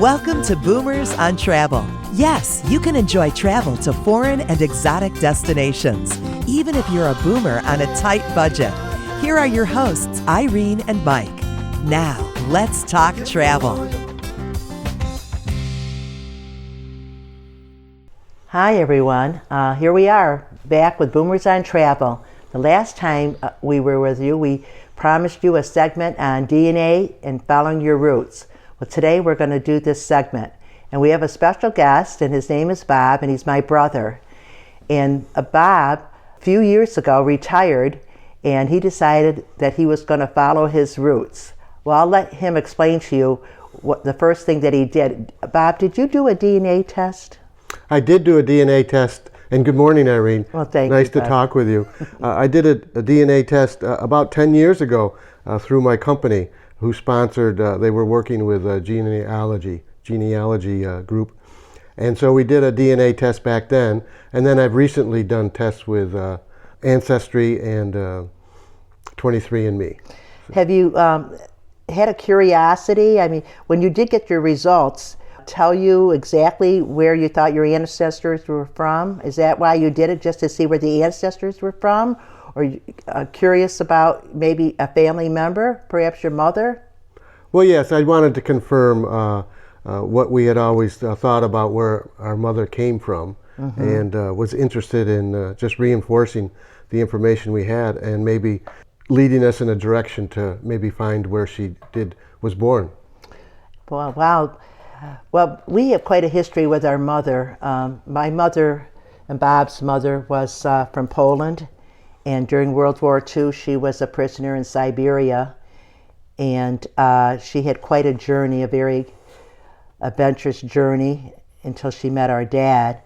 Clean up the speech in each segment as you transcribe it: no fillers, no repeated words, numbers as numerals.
Welcome to Boomers on Travel. Yes, you can enjoy travel to foreign and exotic destinations, even if you're a boomer on a tight budget. Here are your hosts, Irene and Mike. Now, let's talk travel. Hi everyone, here we are back with Boomers on Travel. The last time we were with you, we promised you a segment on DNA and following your roots. Well, today we're going to do this segment, and we have a special guest, and his name is Bob, and he's my brother. And Bob, a few years ago, retired, and he decided that he was going to follow his roots. Well, I'll let him explain to you what the first thing that he did. Bob, did you do a DNA test? I did do a DNA test, and good morning, Irene. Well, thank you. Nice to talk with you. I did a DNA test about 10 years ago through my company, who sponsored, they were working with a genealogy group. And so we did a DNA test back then, and then I've recently done tests with Ancestry and 23andMe. Have you had a curiosity? I mean, when you did get your results, tell you exactly where you thought your ancestors were from? Is that why you did it, just to see where the ancestors were from? Or curious about maybe a family member, perhaps your mother? Well, yes, I wanted to confirm what we had always thought about where our mother came from, and was interested in just reinforcing the information we had and maybe leading us in a direction to maybe find where she was born. Well, wow. Well, we have quite a history with our mother. My mother and Bob's mother was from Poland. And during World War II, she was a prisoner in Siberia, and she had quite a journey, a very adventurous journey, until she met our dad.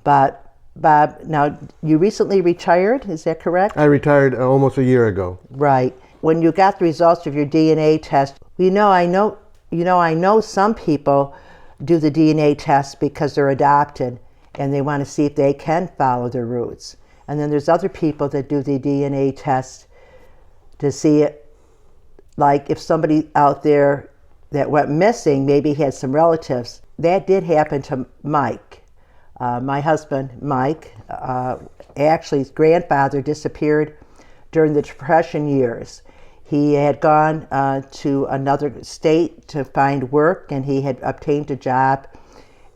But Bob, now you recently retired, is that correct? I retired almost a year ago. Right. When you got the results of your DNA test, I know some people do the DNA test because they're adopted, and they want to see if they can follow their roots. And then there's other people that do the DNA test to see it, like if somebody out there that went missing maybe had some relatives. That did happen to Mike. My husband, Mike, actually his grandfather disappeared during the Depression years. He had gone to another state to find work, and he had obtained a job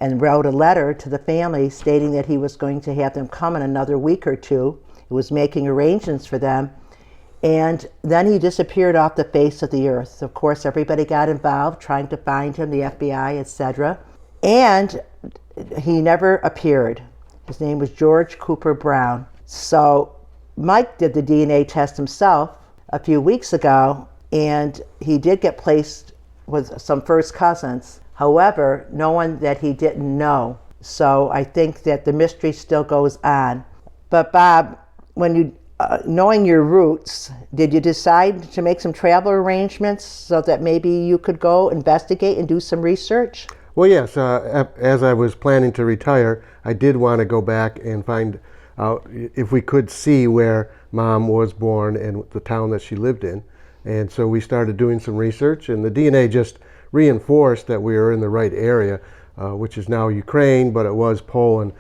and wrote a letter to the family stating that he was going to have them come in another week or two. He was making arrangements for them. And then he disappeared off the face of the earth. Of course, everybody got involved trying to find him, the FBI, etc. And he never appeared. His name was George Cooper Brown. So Mike did the DNA test himself a few weeks ago, and he did get placed with some first cousins. However, no one that he didn't know. So I think that the mystery still goes on. But Bob, when you, knowing your roots, did you decide to make some travel arrangements so that maybe you could go investigate and do some research? Well, yes, as I was planning to retire, I did want to go back and find out if we could see where Mom was born and the town that she lived in. And so we started doing some research, and the DNA just reinforced that we were in the right area, which is now Ukraine, but it was Poland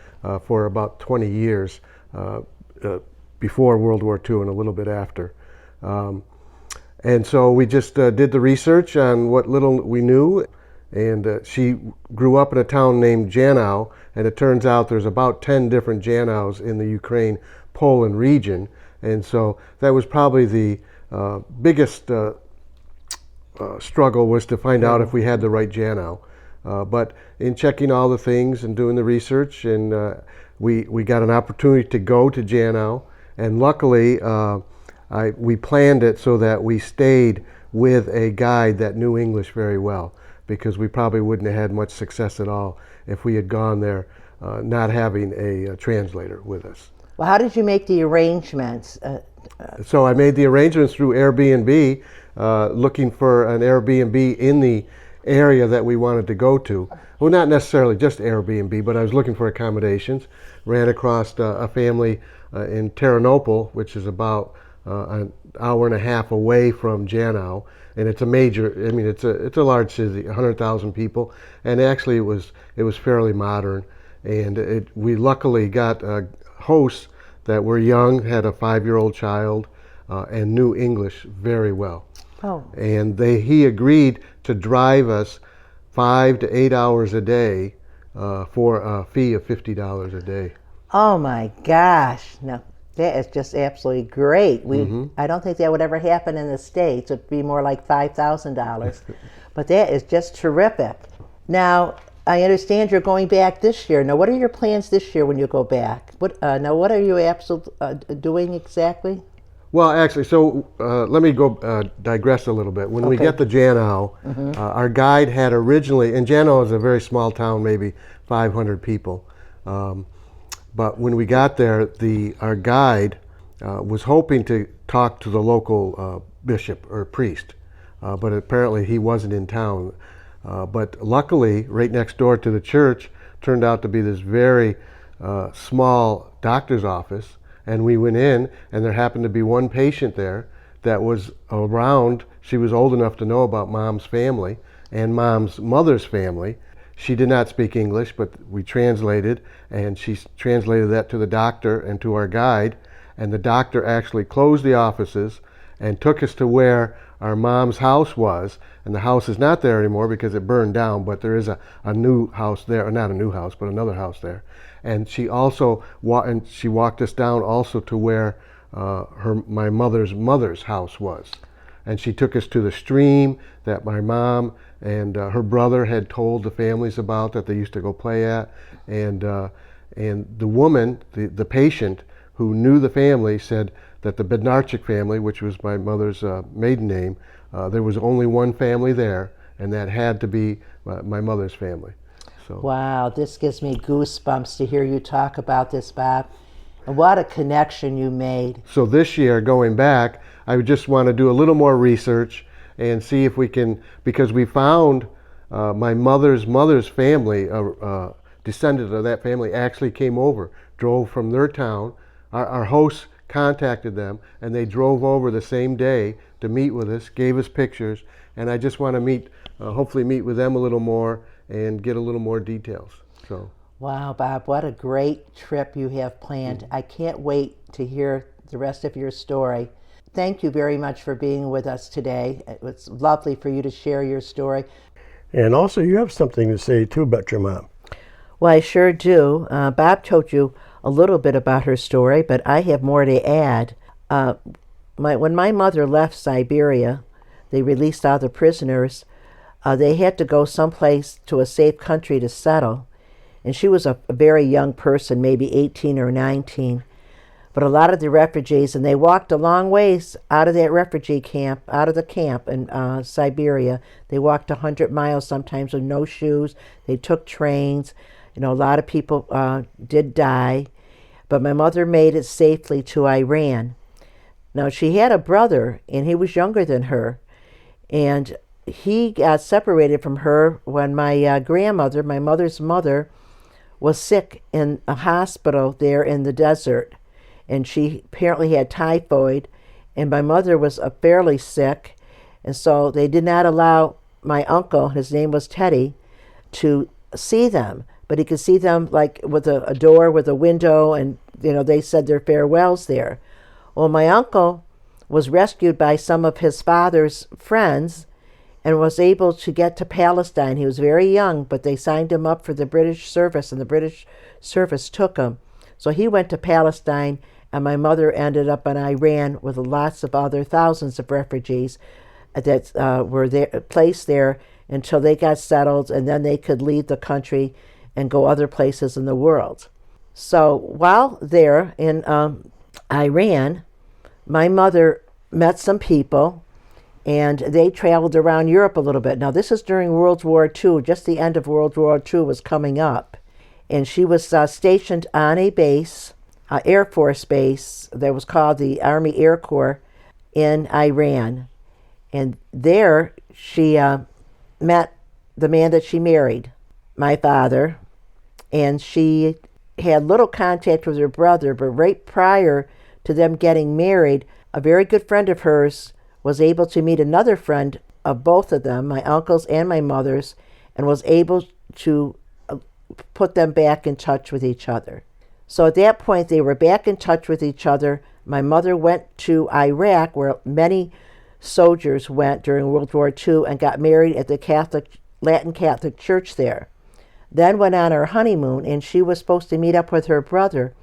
for about 20 years before World War II and a little bit after. And so we just did the research on what little we knew, and she grew up in a town named Janow, and it turns out there's about 10 different Janows in the Ukraine-Poland region, and so that was probably the biggest struggle, was to find out if we had the right Janow. But in checking all the things and doing the research, and we got an opportunity to go to Janow, and luckily we planned it so that we stayed with a guide that knew English very well, because we probably wouldn't have had much success at all if we had gone there not having a translator with us. Well, how did you make the arrangements? So I made the arrangements through Airbnb, looking for an Airbnb in the area that we wanted to go to. Well, not necessarily just Airbnb, but I was looking for accommodations. Ran across a family in Terranopol, which is about an hour and a half away from Janau, and it's a major. I mean, it's a large city, 100,000 people, and actually it was fairly modern, and we luckily got hosts that were young, had a 5-year-old child, and knew English very well. Oh. And he agreed to drive us 5 to 8 hours a day for a fee of $50 a day. Oh my gosh. No, that is just absolutely great. I don't think that would ever happen in the States. It'd be more like $5,000. But that is just terrific. Now, I understand you're going back this year. Now, what are your plans this year when you go back? What are you doing exactly? Well, actually, so let me go digress a little bit. When we get to Janau, our guide had originally, and Janau is a very small town, maybe 500 people. But when we got there, our guide was hoping to talk to the local bishop or priest, but apparently he wasn't in town. But luckily, right next door to the church turned out to be this very small doctor's office. And we went in, and there happened to be one patient there that was around. She was old enough to know about Mom's family and Mom's mother's family. She did not speak English, but we translated, and she translated that to the doctor and to our guide. And the doctor actually closed the offices and took us to where our mom's house was. And the house is not there anymore because it burned down, but there is a new house there, or not a new house, but another house there. And she also she walked us down also to where my mother's house was. And she took us to the stream that my mom and her brother had told the families about that they used to go play at. And the woman, the patient who knew the family, said that the Bednarchik family, which was my mother's maiden name, there was only one family there, and that had to be my mother's family. So. Wow, this gives me goosebumps to hear you talk about this, Bob. And what a connection you made. So this year, going back, I would just want to do a little more research and see if we can, because we found my mother's family, descendant of that family, actually came over, drove from their town. Our hosts contacted them, and they drove over the same day to meet with us, gave us pictures, and I just want to hopefully meet with them a little more and get a little more details. So. Wow, Bob, what a great trip you have planned. I can't wait to hear the rest of your story. Thank you very much for being with us today. It was lovely for you to share your story. And also, you have something to say, too, about your mom. Well, I sure do. Bob told you a little bit about her story, but I have more to add. When my mother left Siberia, they released all the prisoners. They had to go someplace to a safe country to settle. And she was a very young person, maybe 18 or 19. But a lot of the refugees, and they walked a long ways out of that refugee camp, out of the camp in Siberia. They walked 100 miles sometimes with no shoes. They took trains. A lot of people did die. But my mother made it safely to Iran. Now, she had a brother, and he was younger than her. And he got separated from her when my grandmother, my mother's mother, was sick in a hospital there in the desert. And she apparently had typhoid, and my mother was fairly sick. And so they did not allow my uncle, his name was Teddy, to see them. But he could see them like with a door with a window, and they said their farewells there. Well, my uncle was rescued by some of his father's friends and was able to get to Palestine. He was very young, but they signed him up for the British service, and the British service took him. So he went to Palestine, and my mother ended up in Iran with lots of other thousands of refugees that were placed there until they got settled, and then they could leave the country and go other places in the world. So while there in Iran, my mother met some people, and they traveled around Europe a little bit. Now, this is during World War II. Just the end of World War II was coming up. And she was stationed on a base, Air Force base, that was called the Army Air Corps in Iran. And there she met the man that she married, my father. And she had little contact with her brother, but right prior to them getting married, a very good friend of hers was able to meet another friend of both of them, my uncle's and my mother's, and was able to put them back in touch with each other. So at that point, they were back in touch with each other. My mother went to Iraq, where many soldiers went during World War II, and got married at the Latin Catholic Church there. Then went on her honeymoon, and she was supposed to meet up with her brother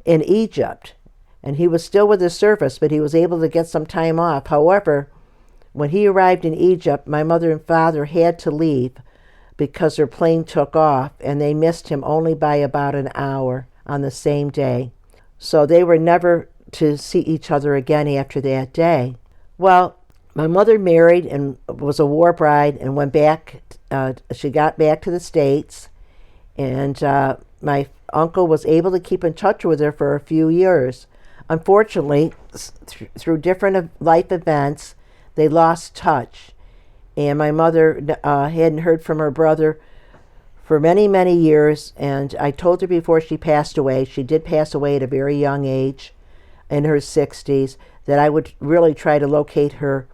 in Egypt. And he was still with the service, but he was able to get some time off. However, when he arrived in Egypt, my mother and father had to leave because their plane took off, and they missed him only by about an hour on the same day. So they were never to see each other again after that day. Well, my mother married and was a war bride and went back. She got back to the States, and my uncle was able to keep in touch with her for a few years. Unfortunately, through different life events, they lost touch. And my mother hadn't heard from her brother for many, many years. And I told her before she passed away, she did pass away at a very young age, in her 60s, that I would really try to locate her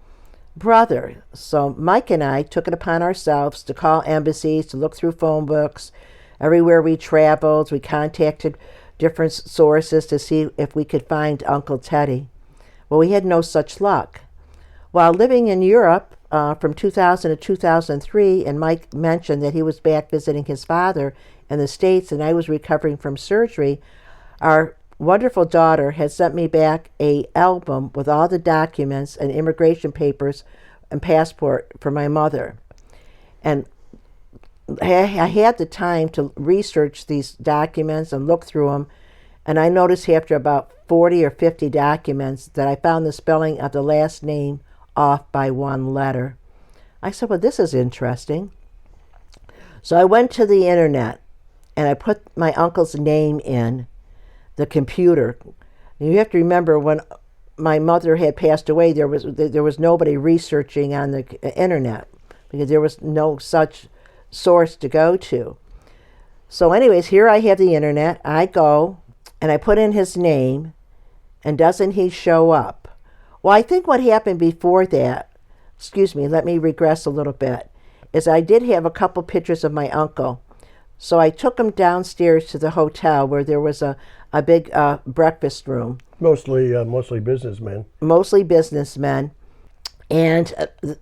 brother. So Mike and I took it upon ourselves to call embassies, to look through phone books. Everywhere we traveled, we contacted different sources to see if we could find Uncle Teddy. Well, we had no such luck. While living in Europe from 2000 to 2003, and Mike mentioned that he was back visiting his father in the States and I was recovering from surgery, our wonderful daughter had sent me back an album with all the documents and immigration papers and passport for my mother. And I had the time to research these documents and look through them, and I noticed after about 40 or 50 documents that I found the spelling of the last name off by one letter. I said, well, this is interesting. So I went to the internet and I put my uncle's name in the computer. And you have to remember, when my mother had passed away, there was nobody researching on the internet because there was no such source to go to. So anyways, here I have the internet. I go and I put in his name, and doesn't he show up? Well, I think what happened before that, let me regress a little bit, is I did have a couple pictures of my uncle. So I took him downstairs to the hotel where there was a big breakfast room. Mostly businessmen. Mostly businessmen. And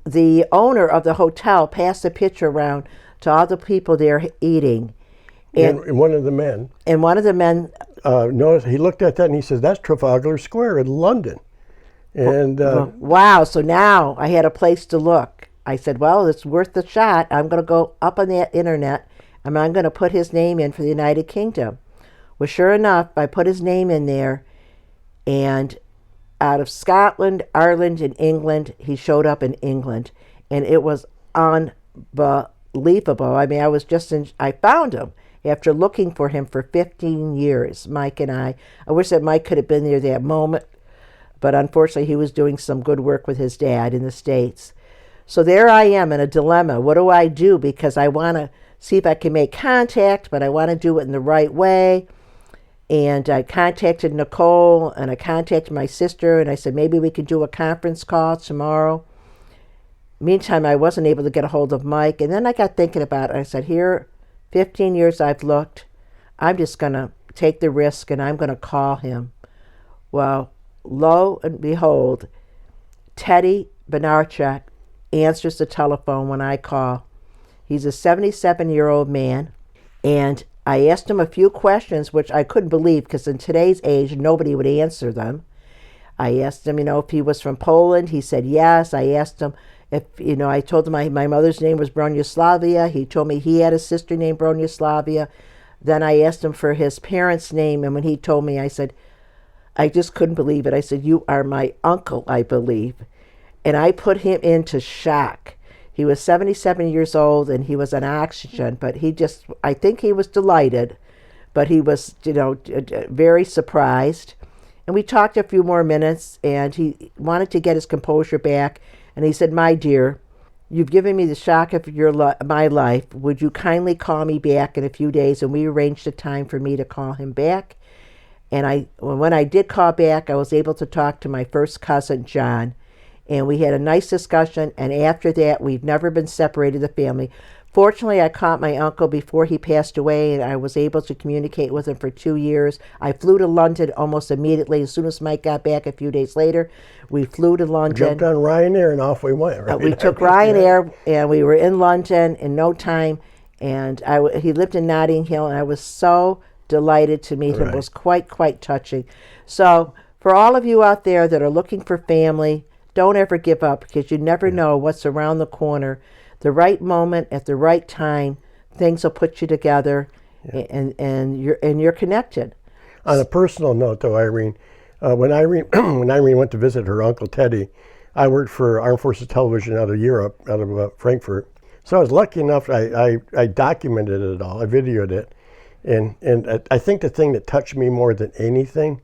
the owner of the hotel passed the picture around to all the people there eating. And one of the men. And one of the men noticed, he looked at that and he says, that's Trafalgar Square in London. And wow, so now I had a place to look. I said, well, it's worth the shot. I'm going to go up on that internet and I'm going to put his name in for the United Kingdom. Well, sure enough, I put his name in there, and out of Scotland, Ireland, and England, he showed up in England, and it was unbelievable. I mean, I found him after looking for him for 15 years, Mike and I. I wish that Mike could have been there that moment, but unfortunately he was doing some good work with his dad in the States. So there I am in a dilemma. What do I do? Because I want to see if I can make contact, but I want to do it in the right way. And I contacted Nicole, and I contacted my sister, and I said, maybe we could do a conference call tomorrow. Meantime, I wasn't able to get a hold of Mike. And then I got thinking about it. I said, here, 15 years I've looked. I'm just going to take the risk, and I'm going to call him. Well, lo and behold, Teddy Benarchuk answers the telephone when I call. He's a 77-year-old man, and I asked him a few questions, which I couldn't believe because in today's age, nobody would answer them. I asked him, if he was from Poland. He said yes. I asked him if, I told him my mother's name was Bronislawia. He told me he had a sister named Bronislawia. Then I asked him for his parents' name, and when he told me, I said, I just couldn't believe it. I said, you are my uncle, I believe. And I put him into shock. He was 77 years old and he was on oxygen, but I think he was delighted, but he was, very surprised. And we talked a few more minutes, and he wanted to get his composure back. And he said, my dear, you've given me the shock of my life. Would you kindly call me back in a few days? And we arranged a time for me to call him back. And when I did call back, I was able to talk to my first cousin, John, and we had a nice discussion. And after that, we've never been separated, the family. Fortunately, I caught my uncle before he passed away, and I was able to communicate with him for 2 years. I flew to London almost immediately. As soon as Mike got back a few days later, we flew to London. Jumped on Ryanair and off we went, right? We took Ryanair, and we were in London in no time. And he lived in Notting Hill, and I was so delighted to meet him. It was quite touching. So for all of you out there that are looking for family, don't ever give up, because you never know what's around the corner. The right moment at the right time, things will put you together, and you're connected. On a personal note, though, Irene, when Irene went to visit her Uncle Teddy, I worked for Armed Forces Television out of Europe, out of Frankfurt. So I was lucky enough, I documented it all, I videoed it. And I think the thing that touched me more than anything,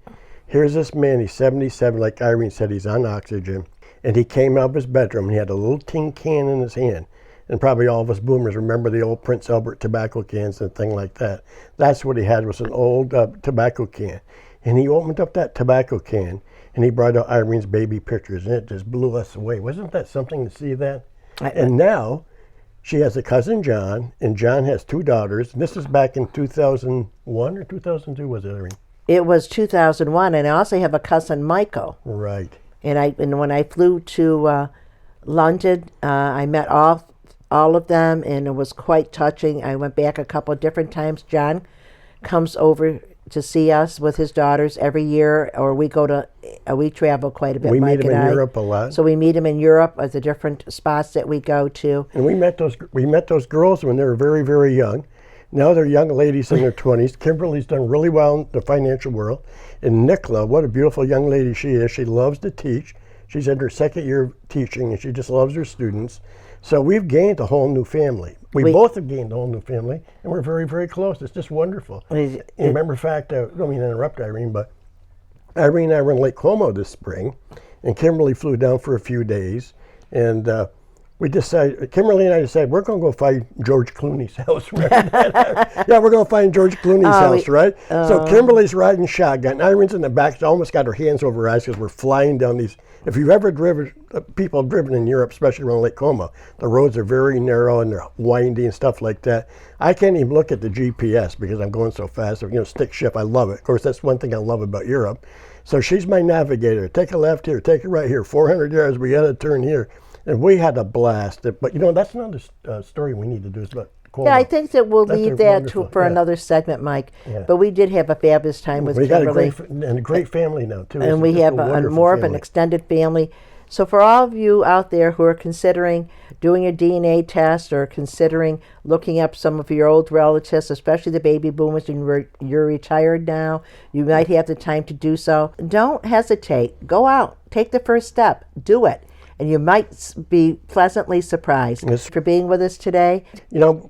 here's this man, he's 77, like Irene said, he's on oxygen. And he came out of his bedroom, and he had a little tin can in his hand. And probably all of us boomers remember the old Prince Albert tobacco cans and thing like that. That's what he had, was an old tobacco can. And he opened up that tobacco can, and he brought out Irene's baby pictures, and it just blew us away. Wasn't that something to see that? And now, she has a cousin, John, and John has 2 daughters. And this is back in 2001 or 2002, was it, Irene? It was 2001, and I also have a cousin, Michael. Right. And when I flew to London, I met all of them, and it was quite touching. I went back a couple of different times. John comes over to see us with his daughters every year, or we travel quite a bit. We Mike meet him and in I. Europe a lot. So we meet him in Europe at the different spots that we go to. And we met those girls when they were very, very young. Now they're young ladies in their 20s. Kimberly's done really well in the financial world. And Nicola, what a beautiful young lady she is. She loves to teach. She's in her 2nd year of teaching, and she just loves her students. So we've gained a whole new family. We both have gained a whole new family, and we're very, very close. It's just wonderful. And remember, fact, I don't mean to interrupt Irene, but Irene and I were in Lake Como this spring, and Kimberly flew down for a few days, and Kimberly and I decided we're going to go find George Clooney's house. Yeah, we're going to find George Clooney's house, right? So Kimberly's riding shotgun. Irene's in the back. She almost got her hands over her eyes because we're flying down these. If you've ever driven, people have driven in Europe, especially around Lake Como, the roads are very narrow and they're windy and stuff like that. I can't even look at the GPS because I'm going so fast. Stick shift, I love it. Of course, that's one thing I love about Europe. So she's my navigator. Take a left here, take a right here, 400 yards, we got to turn here. And we had a blast. But, that's another story we need to do. Is about Como. Yeah, I think that we'll leave that for another segment, Mike. Yeah. But we did have a fabulous time with Kimberly. We got a great family now, too. And we have more of an extended family. So for all of you out there who are considering doing a DNA test or considering looking up some of your old relatives, especially the baby boomers, and you're retired now, you might have the time to do so. Don't hesitate. Go out. Take the first step. Do it. And you might be pleasantly surprised. For being with us today.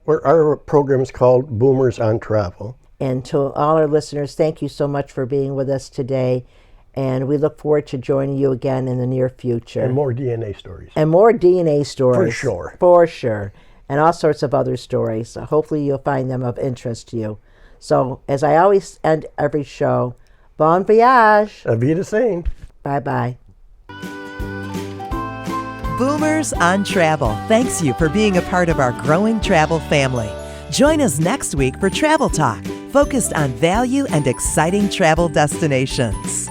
Our program is called Boomers on Travel. And to all our listeners, thank you so much for being with us today. And we look forward to joining you again in the near future. And more DNA stories. For sure. For sure. And all sorts of other stories. So hopefully you'll find them of interest to you. So as I always end every show, bon voyage. Auf Wiedersehen. Bye-bye. Boomers on Travel thanks you for being a part of our growing travel family. Join us next week for Travel Talk, focused on value and exciting travel destinations.